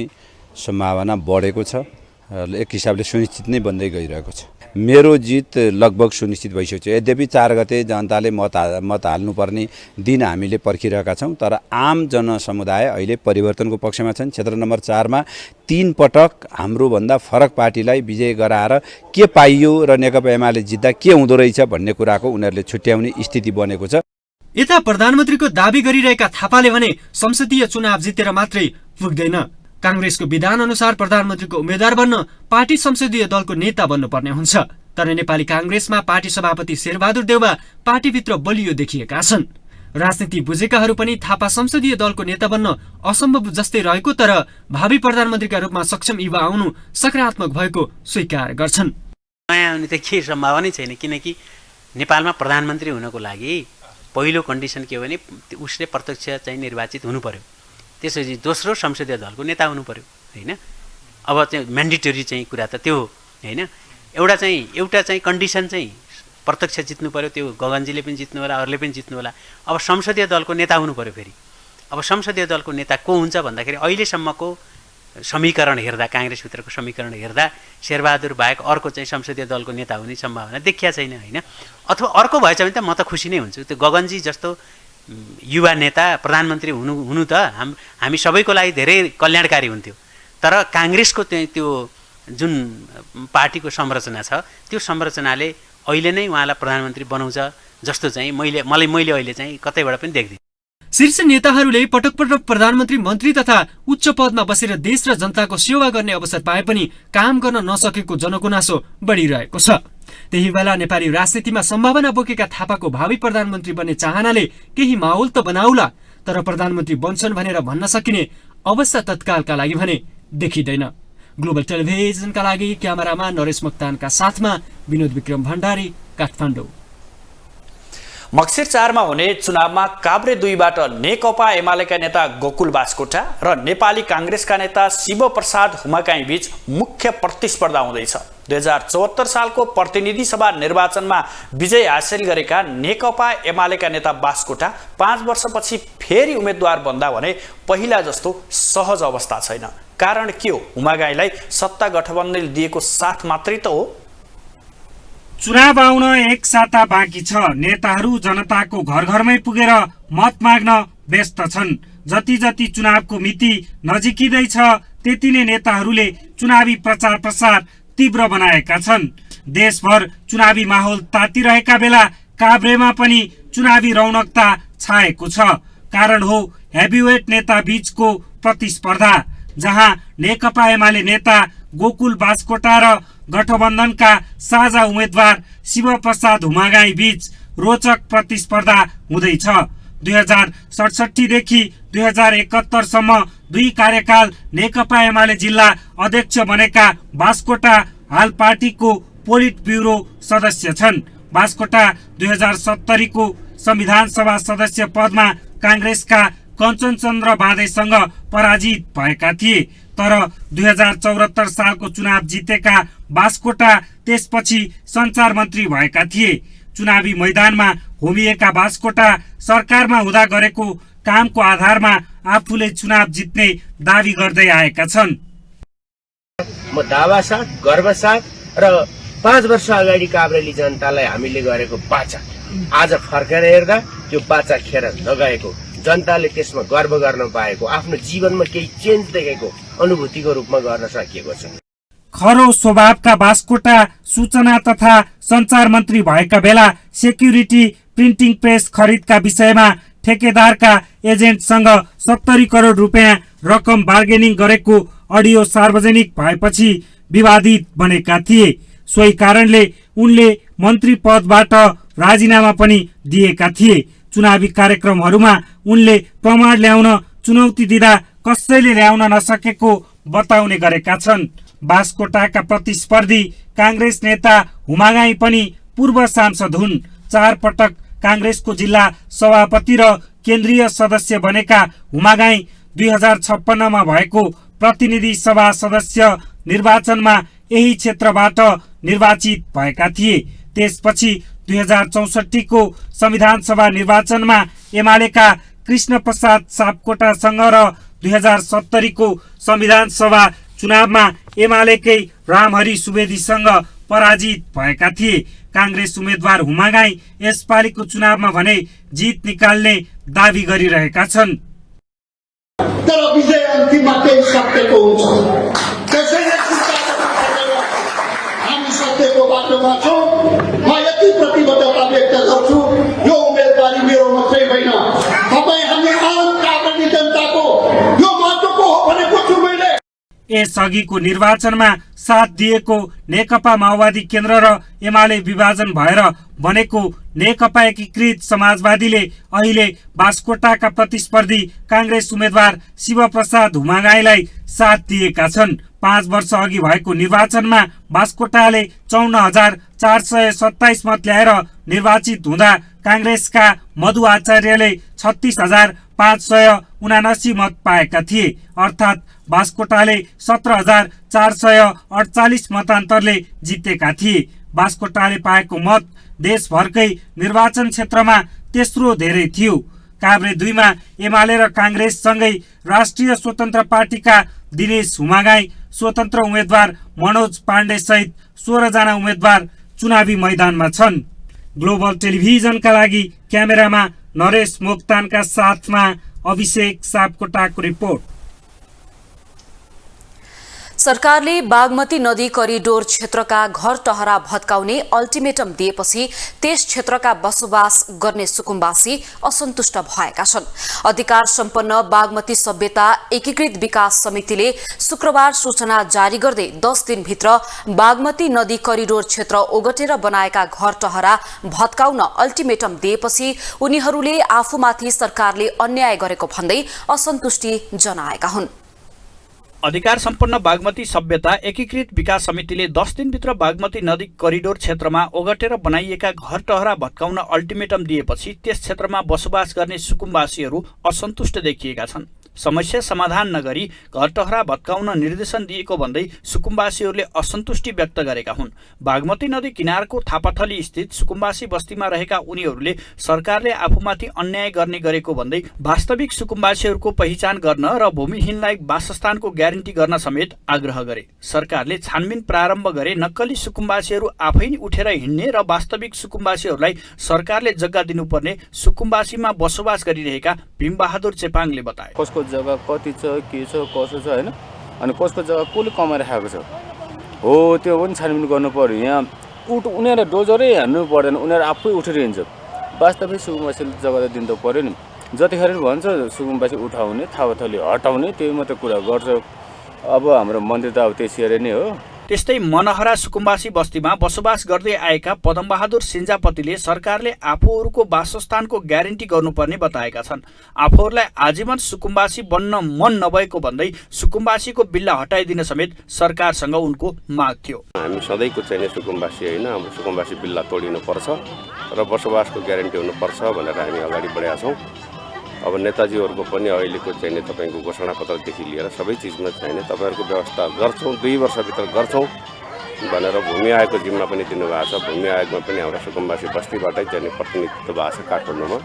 सम्भावना बढेको छ र एक हिसाबले सुनिश्चित नै बन्दै गइरहेको छ। मेरो जित लगभग सुनिश्चित भइसक्यो छ। यद्यपि 4 गते जनताले मत हाल्नुपर्ने दिन हामीले पर्खिरहेका छौँ, तर आम जनसमुदाय अहिले परिवर्तनको पक्षमा छन्। क्षेत्र नम्बर 4 मा 3 पटक हाम्रो भन्दा फरक पार्टीलाई विजय गराएर के पाइयो र नेकपा एमाले जित्दा के हुँदो रहेछ भन्ने कुराको उनीहरूले छुट्याउने स्थिति बनेको छ। यता प्रधानमन्त्रीको दावी गरिरहेका थापाले भने संसदीय चुनाव जितेर मात्रै पुग्दैन। काङ्ग्रेसको विधान अनुसार प्रधानमन्त्रीको उम्मेद्वार बन्न पार्टी संसदीय दलको नेता बन्नुपर्ने हुन्छ। तर नेपाली काङ्ग्रेसमा पार्टी सभापति शेरबहादुर देउबा पार्टीभित्र बलियो देखिएका छन्। राजनीति बुझेकाहरू पनि थापा संसदीय दलको नेता बन्न असम्भव जस्तै रहेको, तर भावी प्रधानमन्त्रीका रूपमा सक्षम युवा आउनु सकारात्मक भएको स्वीकार गर्छन्। नयाँ आउने त केही सम्भावनै छैन, किनकि नेपालमा प्रधानमन्त्री हुनको लागि पहिलो कन्डिसन के हो भने उसले प्रत्यक्ष चाहिँ निर्वाचित हुनु पर्यो। त्यसपछि दोस्रो संसदीय दलको नेता हुनु पर्यो, हैन? अब चाहिँ म्यान्डेटरी चाहिँ कुरा त त्यो हो, हैन? एउटा चाहिँ कन्डिसन चाहिँ प्रत्यक्ष जित्नु पर्यो, त्यो गगनजीले पनि जित्नु होला, अरूले पनि जित्नु होला। अब संसदीय दलको नेता हुनु पर्यो। फेरि अब संसदीय दलको नेता को हुन्छ भन्दाखेरि अहिलेसम्मको समीकरण हेर्दा, काङ्ग्रेसभित्रको समीकरण हेर्दा शेरबहादुर बाहेक अर्को चाहिँ संसदीय दलको नेता हुने सम्भावना देखिया छैन होइन। अथवा अर्को भएछ भने त म त खुसी नै हुन्छु। त्यो गगनजी जस्तो युवा नेता प्रधानमन्त्री हुनु त हामी सबैको लागि धेरै कल्याणकारी हुन्थ्यो। तर काङ्ग्रेसको त्यो जुन पार्टीको संरचना छ त्यो संरचनाले अहिले नै उहाँलाई प्रधानमन्त्री बनाउँछ जस्तो चाहिँ मैले अहिले चाहिँ कतैबाट पनि देख्दिनँ। शीर्ष नेताहरूले पटक पटक प्रधानमन्त्री, मन्त्री तथा उच्च पदमा बसेर देश र जनताको सेवा गर्ने अवसर पाए पनि काम गर्न नसकेको जनगुनासो बढिरहेको छ। त्यही बेला नेपाली राजनीतिमा सम्भावना बोकेका थापाको भावी प्रधानमन्त्री बन्ने चाहनाले केही माहौल त बनाउला, तर प्रधानमन्त्री बन्छन् भनेर भन्न सकिने अवस्था तत्कालका लागि भने देखिँदैन। ग्लोबल टेलिभिजनका लागि क्यामेरामा नरेश मोक्तानका साथमा विनोद विक्रम भण्डारी, काठमाडौँ। मक्सिर 4 मा हुने चुनावमा काभ्रे 2बाट नेकपा एमालेका नेता गोकुल बास्कोटा र नेपाली काङ्ग्रेसका नेता शिव प्रसाद हुमाकाई बीच मुख्य प्रतिस्पर्धा हुँदैछ। 2074 सालको प्रतिनिधि सभा निर्वाचनमा विजय हासिल गरेका नेकपा एमालेका नेता बास्कोटा 5 वर्षपछि फेरि उम्मेद्वार बन्दा भने पहिला जस्तो सहज अवस्था छैन। कारण के हो? हुमाकाईलाई सत्ता गठबन्धनले दिएको साथ मात्रै त हो। चुनाव आउन एक साता बाँकी छ। नेताहरू जनताको घर घरमै पुगेर मत माग्न व्यस्त छन्। जति जति चुनावको मिति नजिकिँदैछ त्यति नै नेताहरूले चुनावी प्रचार प्रसार तीव्र बनाएका छन्। देशभर चुनावी माहौल तातिरहेका बेला काभ्रेमा पनि चुनावी रौनकता छाएको छ। कारण हो हेभीवेट नेता बीचको प्रतिस्पर्धा, जहाँ नेकपा एमाले नेता गोकुल बास्कोटा र गठबन्धनका साझा उम्मेद्वार शिव प्रसाद हुमागाई बीच रोचक प्रतिस्पर्धा हुँदैछ। 2067 देखि 2071 सम्म 2 कार्यकाल नेकपा एमाले जिल्ला अध्यक्ष बनेका बास्कोटा हाल पार्टीको पोलिट ब्युरो सदस्य छन्। बास्कोटा 2070 को संविधान सभा सदस्य पदमा काङ्ग्रेसका कञ्चनचन्द्र बाँधेसँग पराजित भएका थिए। तर 2074 सालको चुनाव जितेका बास्कोटा त्यसपछि सञ्चार मन्त्री भएका थिए। चुनावी मैदानमा होमिएका बास्कोटा सरकारमा हुँदा गरेको कामको आधारमा आफूले चुनाव जित्ने दावी गर्दै आएका छन्। म दावासाथ, गर्वसाथ र 5 वर्ष अगाडि काभ्रेली जनतालाई हामीले गरेको बाचा आज फर्केर हेर्दा त्यो बाचा खेर नगएको, जनताले त्यसमा गर्व गर्न पाएको, आफ्नो जीवनमा केही चेन्ज देखेको अनुभूतिको रूपमा गर्न सकिएको छ। खरो स्वभावका बास्कोटा सूचना तथा सञ्चार मन्त्री भएका बेला सेक्युरिटी प्रिन्टिङ प्रेस खरिदका विषयमा ठेकेदारका एजेन्टसँग 70 करोड रुपियाँ रकम बार्गेनिङ गरेको अडियो सार्वजनिक भएपछि विवादित बनेका थिए। सोही कारणले उनले मन्त्री पदबाट राजीनामा पनि दिएका थिए। चुनावी कार्यक्रमहरूमा उनले प्रमाण ल्याउन चुनौती दिँदा कसैले ल्याउन नसकेको बताउने गरेका छन्। बास्कोटाका प्रतिस्पर्धी काङ्ग्रेस नेता हुमागाई पनि पूर्व सांसद हुन्। 4 पटक काङ्ग्रेसको जिल्ला सभापति र केन्द्रीय सदस्य बनेका हुमागाई 2056 मा भएको प्रतिनिधि सभा सदस्य निर्वाचनमा यही क्षेत्रबाट निर्वाचित भएका थिए। त्यसपछि 2064 को संविधान सभा निर्वाचनमा एमालेका कृष्ण प्रसाद सापकोटासँग र 2070 को संविधान सभा चुनावमा एमालेकै रामहरि सुवेदीसँग पराजित भएका थिए। काङ्ग्रेस उम्मेद्वार हुमागाई यसपालिको चुनावमा भने जित निकाल्ने दावी गरिरहेका छन्। तर विजय अन्तिममा त्यही सत्यको हुन्छ। त्यसैले हामी सत्यको बाटोमा छौँ। म यति प्रतिबद्धता व्यक्त गर्छु, यो उम्मेदवारी मेरो मात्रै होइन, तपाईँ हामी आम काभ्रे जनताको यो माटोको हो भनेको छु मैले। यसअघिको निर्वाचनमा साथ दिएको नेकपा माओवादी केन्द्र र एमाले विभाजन भएर बनेको नेकपा एकीकृत समाजवादीले अहिले बास्कोटाका प्रतिस्पर्धी काङ्ग्रेस उम्मेद्वार शिव प्रसाद हुमागाईलाई साथ दिएका छन्। 5 वर्ष अघि भएको निर्वाचनमा बास्कोटाले 54,427 मत ल्याएर निर्वाचित हुँदा काङ्ग्रेसका मधु आचार्यले 36,579 मत पाएका थिए। अर्थात् बास्कोटाले 17,448 मतान्तरले जितेका थिए। बास्कोटाले पाएको मत देशभरकै निर्वाचन क्षेत्रमा तेस्रो धेरै थियो। काभ्रे 2 मा एमाले र काङ्ग्रेससँगै राष्ट्रिय स्वतन्त्र पार्टीका दिनेश हुमागाई, स्वतन्त्र उम्मेद्वार मनोज पाण्डे सहित 16 जना उम्मेद्वार चुनावी मैदानमा छन्। ग्लोबल टेलिभिजनका लागि क्यामेरामा नरेश मोक्तानका साथमा अभिषेक सापकोटाको रिपोर्ट। सरकारले बागमती नदी करिडोर क्षेत्रका घर टहरा भत्काउने अल्टिमेटम दिएपछि त्यस क्षेत्रका बसोबास गर्ने सुकुम्बासी असन्तुष्ट भएका छन्। अधिकार सम्पन्न बागमती सभ्यता एकीकृत विकास समितिले शुक्रबार सूचना जारी गर्दै 10 दिनभित्र बागमती नदी करिडोर क्षेत्र ओगटेर बनाएका घर टहरा भत्काउन अल्टिमेटम दिएपछि उनीहरूले आफूमाथि सरकारले अन्याय गरेको भन्दै असन्तुष्टि जनाएका हुन्। अधिकार सम्पन्न बागमती सभ्यता एकीकृत विकास समितिले 10 दिनभित्र बागमती नदी करिडोर क्षेत्रमा ओगटेर बनाइएका घर टहरा भत्काउन अल्टिमेटम दिएपछि त्यस क्षेत्रमा बसोबास गर्ने सुकुम्बासीहरू असन्तुष्ट देखिएका छन्। समस्या समाधान नगरी घर टहरा भत्काउन निर्देशन दिएको भन्दै सुकुम्बासीहरूले असन्तुष्टि व्यक्त गरेका हुन्। बागमती नदी किनारको थापाथली स्थित सुकुम्बासी बस्तीमा रहेका उनीहरूले सरकारले आफूमाथि अन्याय गर्ने गरेको भन्दै वास्तविक सुकुम्बासीहरूको पहिचान गर्न र भूमिहीनलाई वासस्थानको ग्यारेन्टी गर्न समेत आग्रह गरे। सरकारले छानबिन प्रारम्भ गरे नक्कली सुकुम्बासीहरू आफै उठेर हिँड्ने र वास्तविक सुकुम्बासीहरूलाई सरकारले जग्गा दिनुपर्ने सुकुम्बासीमा बसोबास गरिरहेका भीमबहादुर चेपाङले बताए। कसको जग्गा कति छ, के छ, कसो छ हैन, अनि कसको जग्गा कसले कमाइराखेको छ हो त्यो पनि छानबिन गर्नु पर्यो। यहाँ उनीहरू डोजरै हान्नु पर्दैन, उनीहरू आफै उठेर हिँड्छ। वास्तविक सुकुम्बासीले जग्गा त दिनु त पर्यो नि। जतिखेर भन्छ सुकुम्बासी उठाउने थापाथली हटाउने त्यही मात्रै कुरा गर्छ। अब हाम्रो मन्त्री त अब त्यसरी नै हो। त्यस्तै मनहरा सुकुम्बासी बस्तीमा बसोबास गर्दै आएका पदमबहादुर सिन्जापतिले सरकारले आफूहरूको वासस्थानको ग्यारेन्टी गर्नुपर्ने बताएका छन्। आफूहरूलाई आजीवन सुकुम्बासी बन्न मन नभएको भन्दै सुकुम्बासीको बिल्ला हटाइदिन समेत सरकारसँग उनको माग थियो। हामी सधैँको चाहिँ सुकुम्बासी होइन, हाम्रो सुकुम्बासी बिल्ला तोडिनुपर्छ र बसोबासको ग्यारेन्टी हुनुपर्छ भनेर हामी अगाडि बढेका छौँ। अब नेताजीहरूको पनि अहिलेको चाहिँ तपाईँको घोषणापत्रदेखि लिएर सबै चिजमा चाहिँ तपाईँहरूको व्यवस्था गर्छौँ, 2 वर्षभित्र गर्छौँ भनेर भूमि आयोगको जिम्मा पनि दिनुभएको छ। भूमि आयोगमा पनि हाम्रो सुकुम्बासी बस्तीबाटै चाहिँ प्रतिनिधित्व भएको छ काठमाडौँमा।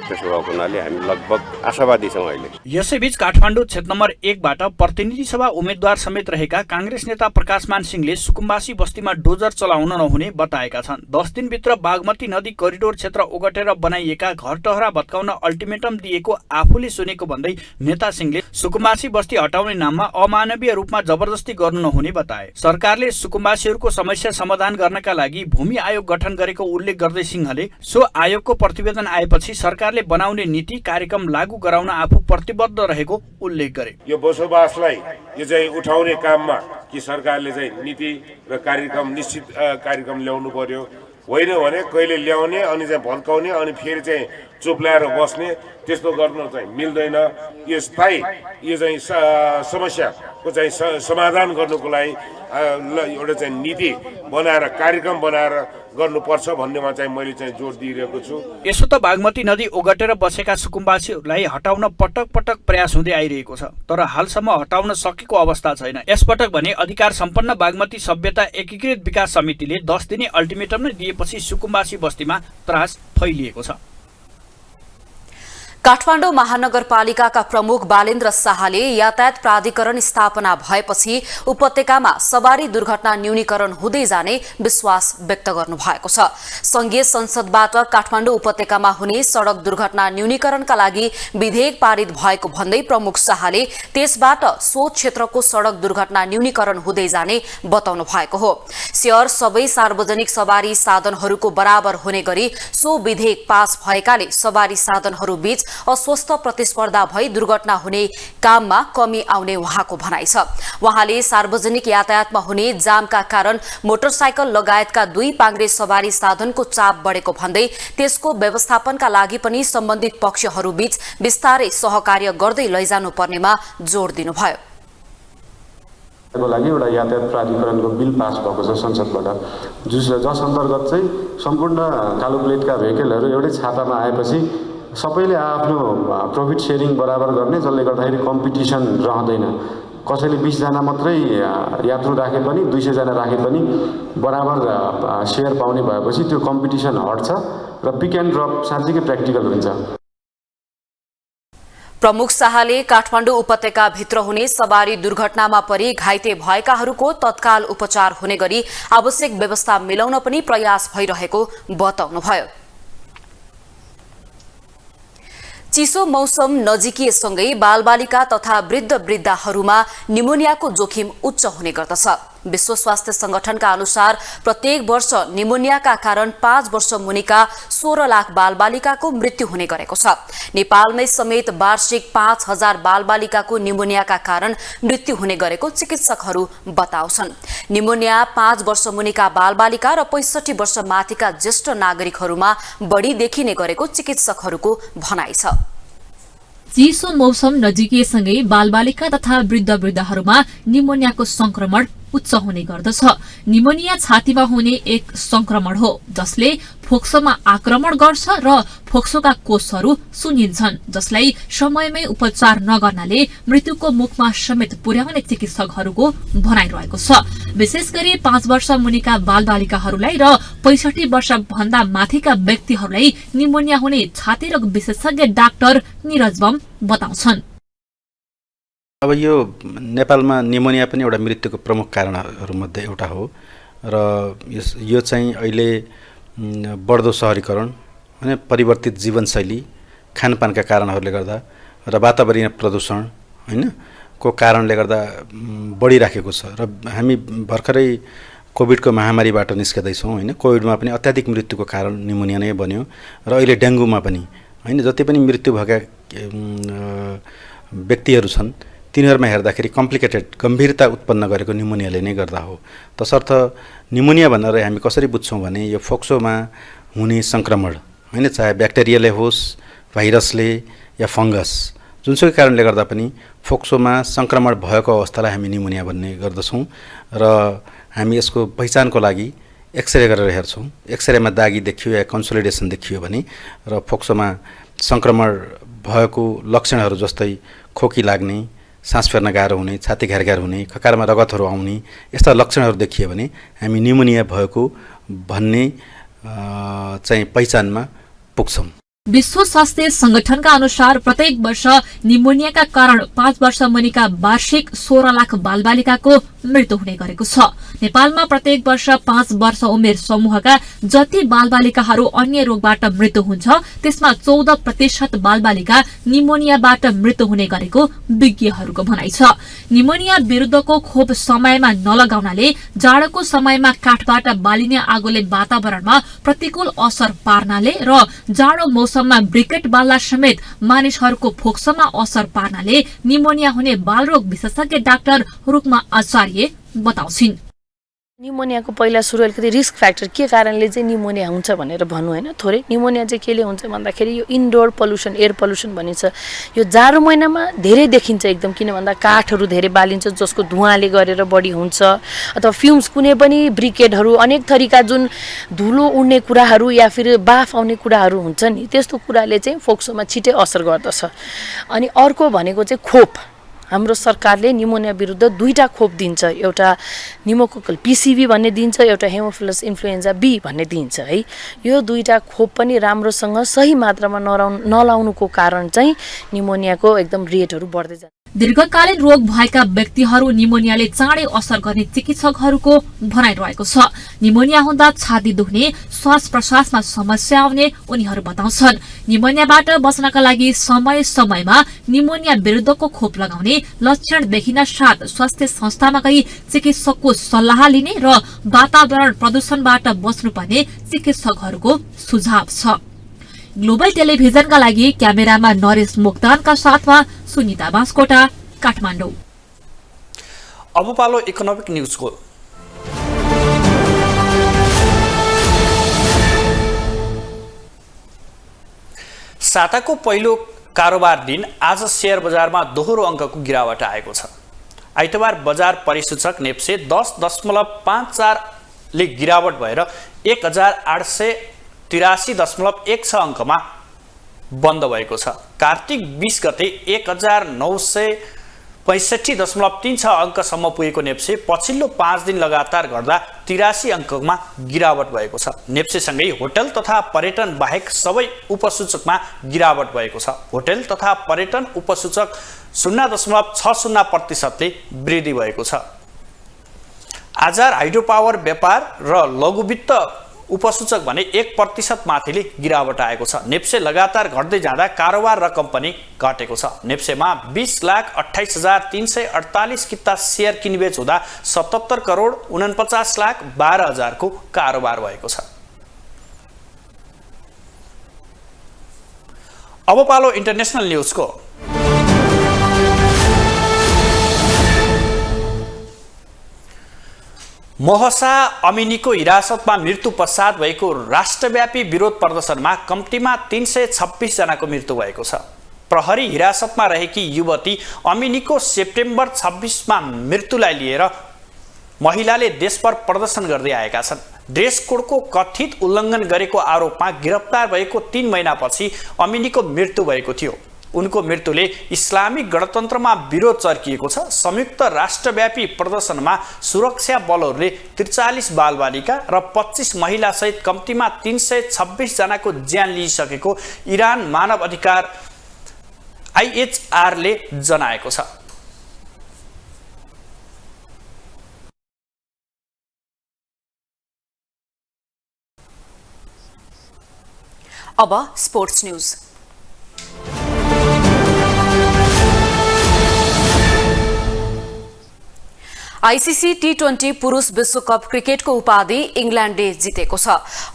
त्यसो भएको हुनाले हामी लगभग आशावादी छौँ अहिले। यसैबीच काठमाडौँ क्षेत्र नम्बर 1 बाट प्रतिनिधि सभा उम्मेद्वार समेत रहेका कांग्रेस नेता प्रकाशमान सिंहले सुकुम्बासी बस्तीमा डोजर चलाउन नहुने बताएका छन्। 10 दिनभित्र बागमती नदी करिडोर क्षेत्र ओगटेर बनाइएका घर टहरा भत्काउन अल्टिमेटम दिएको आफूले सुनेको भन्दै नेता सिंहले सुकुम्बासी बस्ती हटाउने नाममा अमानवीय रूपमा जबरजस्ती गर्नु नहुने बताए। सरकारले सुकुम्बासीहरूको समस्या समाधान गर्नका लागि भूमि आयोग गठन गरेको उल्लेख गर्दै सिंहले सो आयोगको प्रतिवेदन आएपछि सरकारले बनाउने नीति कार्यक्रम लागू गराउन आफू प्रतिबद्ध रहेको उल्लेख गरे। यो बसोबासलाई यो चाहिँ उठाउने काममा कि सरकारले चाहिँ नीति र कार्यक्रम निश्चित कार्यक्रम ल्याउनु पर्यो, होइन भने कहिले ल्याउने अनि चाहिँ भत्काउने अनि फेरि चाहिँ चुप्लाएर बस्ने त्यस्तो गर्न चाहिँ मिल्दैन। यो स्थायी यो चाहिँ समस्याको चाहिँ समाधान गर्नुको लागि एउटा चाहिँ नीति बनाएर कार्यक्रम बनाएर गर्नुपर्छ भन्नेमा चाहिँ मैले चाहिँ जोड दिइरहेको छु। यसो त बागमती नदी ओगटेर बसेका सुकुम्बासीहरूलाई हटाउन पटक पटक प्रयास हुँदै आइरहेको छ, तर हालसम्म हटाउन सकेको अवस्था छैन। यसपटक भने अधिकार सम्पन्न बागमती सभ्यता एकीकृत विकास समितिले 10 दिने अल्टिमेटम नै दिएपछि सुकुम्बासी बस्तीमा त्रास फैलिएको छ। काठमाडौँ महानगरपालिकाका प्रमुख बालेन्द्र शाहले यातायात प्राधिकरण स्थापना भएपछि उपत्यकामा सवारी दुर्घटना न्यूनीकरण हुँदै जाने विश्वास व्यक्त गर्नु भएको छ। संघीय संसदबाट काठमाडौँ उपत्यकामा हुने सड़क दुर्घटना न्यूनीकरणका लागि विधेयक पारित भएको भन्दै प्रमुख शाहले त्यसबाट सो क्षेत्रको सड़क दुर्घटना न्यूनीकरण हुँदै जाने बताउनु भएको हो। शेयर सबै सार्वजनिक सवारी साधनहरूको बराबर हुने गरी सो विधेयक पास भएकाले सवारी साधनहरू बीच अस्वस्थ प्रतिस्पर्धा भई दुर्घटना हुने काममा कमी आउने उहाँको भनाइ छ। उहाँले सार्वजनिक यातायातमा हुने जामका कारण मोटरसाइकल लगायतका 2 पाङ्ग्रे सवारी साधनको चाप बढेको भन्दै त्यसको व्यवस्थापनका लागि पनि सम्बन्धित पक्षहरू बीच विस्तारै सहकार्य गर्दै लैजानु पर्नेमा जोड दिनुभयो। को लागि एउटा यातायात प्राधिकरणको बिल पास भएको छ संसदबाट, जस अन्तर्गत चाहिँ सम्पूर्ण कालो प्लेटका भेहिकलहरू एउटै छातामा आएपछि सबैले आफ्नो प्रफिट सेयरिङ बराबर गर्ने, जसले गर्दाखेरि कम्पिटिसन रहँदैन। कसैले 20 जना मात्रै यात्रु राखे पनि 200 जना राखे पनि बराबर सेयर पाउने भएपछि त्यो कम्पिटिसन हट्छ र पिक एन्ड ड्रप साँच्चै प्र्याक्टिकल हुन्छ। प्रमुख शाहले काठमाडौँ उपत्यका भित्र हुने सवारी दुर्घटनामा परि घाइते भएकाहरूको तत्काल उपचार हुने गरी आवश्यक व्यवस्था मिलाउन पनि प्रयास भइरहेको बताउनुभयो। चिसो मौसम नजिकिएसँगै बालबालिका तथा वृद्धवृद्धाहरूमा निमोनियाको जोखिम उच्च हुने गर्दछ। विश्व स्वास्थ्य संगठनका अनुसार प्रत्येक वर्ष निमोनियाका कारण 5 वर्ष मुनिका 16 लाख बालबालिकाको मृत्यु हुने गरेको छ। नेपालमै समेत वार्षिक 5000 बालबालिकाको निमोनियाका कारण मृत्यु हुने गरेको चिकित्सकहरू बताउँछन्। निमोनिया 5 वर्ष मुनिका बालबालिका र 65 वर्ष माथिका ज्येष्ठ नागरिकहरूमा बढी देखिने गरेको चिकित्सकहरूको भनाइ छ। चिसो मौसम नजिकिएसँगै बालबालिका तथा वृद्धवृद्धाहरूमा निमोनियाको संक्रमण उच्च हुने गर्दछ। निमोनिया छातीमा हुने एक संक्रमण हो जसले फोक्सोमा आक्रमण गर्छ र फोक्सोका कोषहरू सुन्निन्छन्, जसलाई समयमै उपचार नगर्नाले मृत्युको मुखमा समेत पुर्याउने चिकित्सकहरूको भनाइरहेको छ। विशेष गरी 5 वर्ष मुनिका बालबालिकाहरूलाई र 65 वर्ष भन्दा माथिका व्यक्तिहरूलाई निमोनिया हुने छाती रोग विशेषज्ञ डाक्टर निरज बम बताउँछन्। अब यो नेपालमा निमोनिया पनि एउटा मृत्युको प्रमुख कारणहरूमध्ये एउटा हो र यो चाहिँ अहिले बढ्दो शहरीकरण हैन, परिवर्तित जीवनशैली, खानपानका कारणहरूले गर्दा र वातावरणीय प्रदूषण हैन को कारणले गर्दा बढिराखेको छ र हामी भर्खरै कोभिडको महामारीबाट निस्किँदैछौँ हैन। कोभिडमा पनि अत्याधिक मृत्युको कारण निमोनिया नै बन्यो र अहिले डेङ्गुमा पनि हैन, जति पनि मृत्यु भएका व्यक्तिहरू छन् तिनीहरूमा हेर्दाखेरि कम्प्लिकेटेड गम्भीरता उत्पन्न गरेको निमोनियाले नै गर्दा हो। तसर्थ निमोनिया भनेर हामी कसरी बुझ्छौँ भने यो फोक्सोमा हुने संक्रमण हैन, चाहे ब्याक्टेरियाले होस्, भाइरसले या फंगस, जुनसुकै कारणले गर्दा पनि फोक्सोमा संक्रमण भएको अवस्थालाई हामी निमोनिया भन्ने गर्दछौँ र हामी यसको पहिचानको लागि एक्सरे गरेर हेर्छौँ। एक्सरेमा दागी देखियो या कन्सोलिडेसन देखियो भने र फोक्सोमा संक्रमण भएको लक्षणहरू जस्तै खोकी लाग्ने, सास फेर्न गाह्रो हुने, छाती घ्यारघ्यार हुने, खकारमा रगतहरू आउने, यस्ता लक्षणहरू देखियो भने हामी निमोनिया भएको भन्ने चाहिँ पहिचानमा पुग्छौँ। विश्व स्वास्थ्य संगठनका अनुसार प्रत्येक वर्ष निमोनियाका कारण 5 वर्ष मुनिका वार्षिक 16 लाख बालबालिकाको मृत्यु हुने गरेको छ। नेपालमा प्रत्येक वर्ष 5 वर्ष उमेर समूहका जति बालबालिकाहरू अन्य रोगबाट मृत्यु हुन्छ त्यसमा 14% बालबालिका निमोनियाबाट मृत्यु हुने गरेको विज्ञहरूको भनाइ छ। निमोनिया विरुद्धको खोप समयमा नलगाउनाले जाडोको समयमा काठबाट बालिने आगोले वातावरणमा प्रतिकूल असर पार्नाले र जाडो मौसममा ब्रिकेट बाल्दा समेत मानिसहरूको फोक्सोमा असर पार्नाले निमोनिया हुने बालरोग विशेषज्ञ डाक्टर रुक्मा आचार्य बताउँछिन्। निमोनियाको पहिला सुरु अलिकति रिस्क फ्याक्टर के कारणले चाहिँ निमोनिया हुन्छ भनेर भन्नु होइन। थोरै निमोनिया चाहिँ केले हुन्छ भन्दाखेरि यो इन्डोर पल्युसन, एयर पल्युसन भनिन्छ। यो जाडो महिनामा धेरै देखिन्छ एकदम, किन भन्दा काठहरू धेरै बालिन्छ जसको धुवाँले गरेर बढी हुन्छ, अथवा फ्युम्स कुनै पनि ब्रिकेटहरू अनेक थरीका जुन धुलो उड्ने कुराहरू या फिर बाफ आउने कुराहरू हुन्छ नि, त्यस्तो कुराले चाहिँ फोक्सोमा छिटै असर गर्दछ। अनि अर्को भनेको चाहिँ खोप। हाम्रो सरकारले निमोनिया विरुद्ध 2टा खोप दिन्छ, एउटा निमोकोकल PCV भन्ने दिन्छ, एउटा हेमोफिलस इन्फ्लुएन्जा B भन्ने दिन्छ है। यो 2टा खोप पनि राम्रोसँग सही मात्रामा नलाउनुको कारण चाहिँ निमोनियाको एकदम रेटहरू बढ्दै जान्छ। दीर्घकालीन रोग भएका व्यक्तिहरू निमोनियाले चाँडै असर गर्ने चिकित्सकहरूको भनाइरहेको छ। निमोनिया हुँदा छाती दुख्ने, श्वास प्रश्वासमा समस्या आउने उनीहरू बताउँछन्। निमोनियाबाट बच्नका लागि समय समयमा निमोनिया विरुद्धको खोप लगाउने, लक्षण देखिन साथ स्वास्थ्य संस्थामा गई चिकित्सकको सल्लाह लिने र वातावरण प्रदूषणबाट बच्नुपर्ने चिकित्सकहरूको सुझाव छ। ग्लोबल टेलिभिजनका लागि क्यामेरामा नरेश मोक्तानका साथमा सुनिता बास्कोटा, काठमाडौँ। अब पालो इकोनोमिक न्यूजको। साताको पहिलो कारोबार दिन आज शेयर बजारमा दोहोरो अङ्कको गिरावट आएको छ। आइतबार बजार परिसूचक नेप्से 10.54 ले गिरावट भएर 1883.16 अङ्कमा बन्द भएको छ। कार्तिक 20 गते 1900 65.36 अङ्कसम्म पुगेको नेप्से पछिल्लो 5 दिन लगातार गर्दा 83 अङ्कमा गिरावट भएको छ। नेप्सेसँगै होटल तथा पर्यटन बाहेक सबै उपसूचकमा गिरावट भएको छ। होटल तथा पर्यटन उपसूचक 0.60% वृद्धि भएको छ। आजार हाइड्रोपावर व्यापार र लघुवित्त उपसूचक भने 1% माथिले गिरावट आएको छ। नेप्से लगातार घट्दै जाँदा कारोबार रकम पनि घटेको छ। नेप्सेमा 20,28,348 किता सेयर किनबेच हुँदा 77,49,12,000 को कारोबार भएको छ। अब पालो इन्टरनेसनल न्युजको। महसा अमिनीको हिरासतमा मृत्यु पश्चात भएको राष्ट्रव्यापी विरोध प्रदर्शनमा कम्तीमा 326 जनाको मृत्यु भएको छ। प्रहरी हिरासतमा रहेकी युवती अमिनीको सेप्टेम्बर 26मा मृत्युलाई लिएर महिलाले देशभर प्रदर्शन गर्दै आएका छन्। ड्रेस कोडको कथित उल्लङ्घन गरेको आरोपमा गिरफ्तार भएको 3 महिनापछि अमिनीको मृत्यु भएको थियो। उनको मृत्युले इस्लामिक गणतन्त्रमा विरोध चर्किएको छ। संयुक्त राष्ट्रव्यापी प्रदर्शनमा सुरक्षा बलहरूले 43 बालबालिका र 25 महिला सहित कम्तीमा 326 जनाको ज्यान लिइसकेको इरान मानव अधिकार IHR ले जनाएको छ। अब स्पोर्ट्स न्यूज। आईसीसी T20 पुरुष विश्वकप क्रिकेटको उपाधि इङ्ल्यान्डले जितेको छ।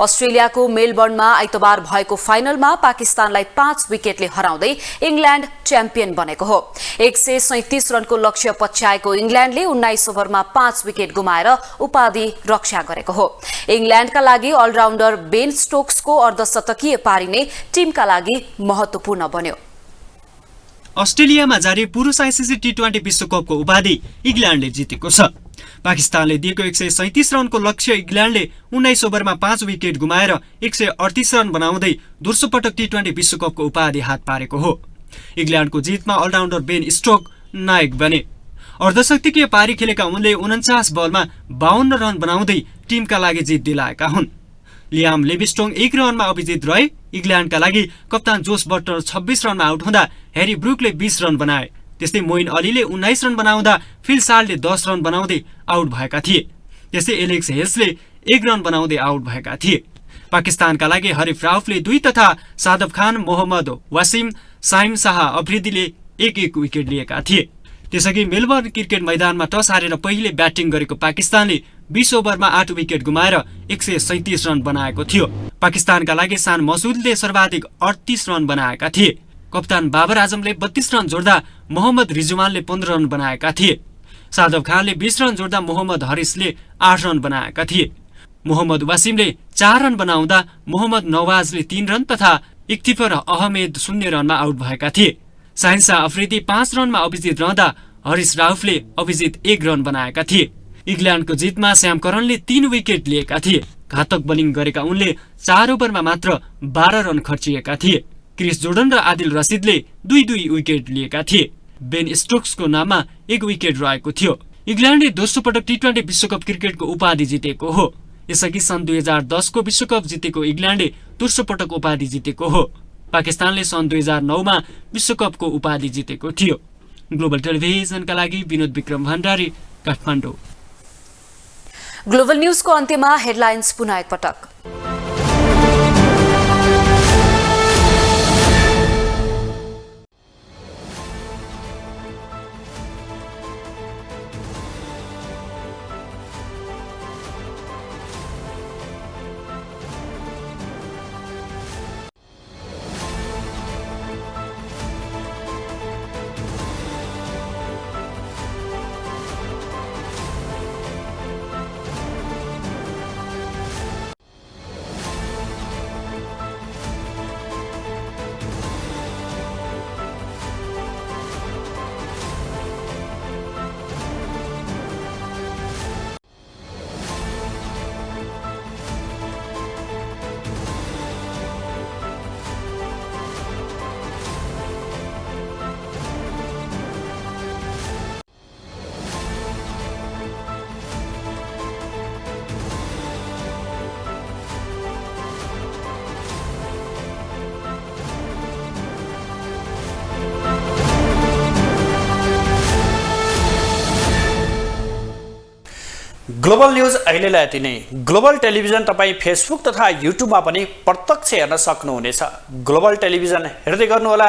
अस्ट्रेलियाको मेलबर्नमा आइतबार भएको फाइनलमा पाकिस्तानलाई 5 विकेटले हराउँदै इङ्ल्यान्ड च्याम्पियन बनेको हो। 137 रनको लक्ष्य पछ्याएको इङ्ल्यान्डले 19 ओभरमा 5 विकेट गुमाएर उपाधि रक्षा गरेको हो। इङ्ल्यान्डका लागि अलराउन्डर बेन स्टोक्सको अर्धशतकीय पारी नै टिमका लागि महत्त्वपूर्ण बन्यो। अस्ट्रेलियामा जारी पुरुष आईसीसी T20 विश्वकपको उपाधि इङ्ल्यान्डले जितेको छ। पाकिस्तानले दिएको 137 रनको लक्ष्य इङ्ल्यान्डले 19 ओभरमा 5 विकेट गुमाएर 138 रन बनाउँदै दोस्रो पटक T20 विश्वकपको उपाधि हात पारेको हो। इङ्ल्यान्डको जितमा अलराउन्डर बेन स्टोक नायक बने। अर्धशतकीय पारी खेलेका उनले 49 बलमा 52 रन बनाउँदै टिमका लागि जित दिलाएका हुन्। लियाम लिभिस्टोङ 1 रनमा अभिजित रहे। इङ्ल्यान्डका लागि कप्तान जोस बटलर 26 रनमा आउट हुँदा ह्यारी ब्रुकले 20 रन बनाए। त्यस्तै मोइन अलीले 19 रन बनाउँदा फिल साल्टले 10 रन बनाउँदै आउट भएका थिए। त्यस्तै एलेक्स हेल्सले 1 रन बनाउँदै आउट भएका थिए। पाकिस्तानका लागि हरिफ राउफले 2 तथा सादब खान, मोहम्मद वासिम, साइम शाह अफ्रिदीले 1-1 विकेट लिएका थिए। त्यसअघि मेलबर्न क्रिकेट मैदानमा टस हारेर पहिले ब्याटिङ गरेको पाकिस्तानले 20 ओभरमा 8 विकेट गुमाएर 137 रन बनाएको थियो। पाकिस्तानका लागि सान मसुदले सर्वाधिक 38 रन बनाएका थिए। कप्तान बाबर आजमले 32 रन जोड्दा मोहम्मद रिजुवानले 15 रन बनाएका थिए। सादब खानले 20 रन जोड्दा मोहम्मद हरिसले 8 रन बनाएका थिए। मोहम्मद वासिमले 4 रन बनाउँदा मोहम्मद नवाजले 3 रन तथा इक्तिफर अहमेद 0 रनमा आउट भएका थिए। साइन्सा अफ्रिदी 5 रनमा अभिजित रहँदा हरिस राउफले अभिजित 1 रन बनाएका थिए। इङ्ल्यान्डको जितमा श्याम करनले 3 विकेट लिएका थिए। घातक बोलिङ गरेका उनले 4 ओभरमा मात्र 12 रन खर्चिएका थिए। क्रिस जोर्डन र आदिल रसिदले 2-2 विकेट लिएका थिए। बेन स्टोक्सको नाममा 1 विकेट रहेको थियो। इङ्ल्यान्डले दोस्रो पटक T20 विश्वकप क्रिकेटको उपाधि जितेको हो। यसअघि सन् 2010 को विश्वकप जितेको इङ्ल्यान्डले दोस्रो पटक उपाधि जितेको हो। पाकिस्तानले सन् 2009 मा विश्वकपको उपाधि जितेको थियो। ग्लोबल टेलिभिजनका लागि विनोद विक्रम भण्डारी, काठमाडौँ। ग्लोबल न्यूजको अन्त्यमा हेडलाइन्स पुनः एकपटक। ग्लोबल न्यूज अहिलेलाई यति नै। ग्लोबल टेलिभिजन तपाईँ फेसबुक तथा युट्युबमा पनि प्रत्यक्ष हेर्न सक्नुहुनेछ। ग्लोबल टेलिभिजन हेर्दै गर्नुहोला।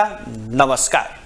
नमस्कार।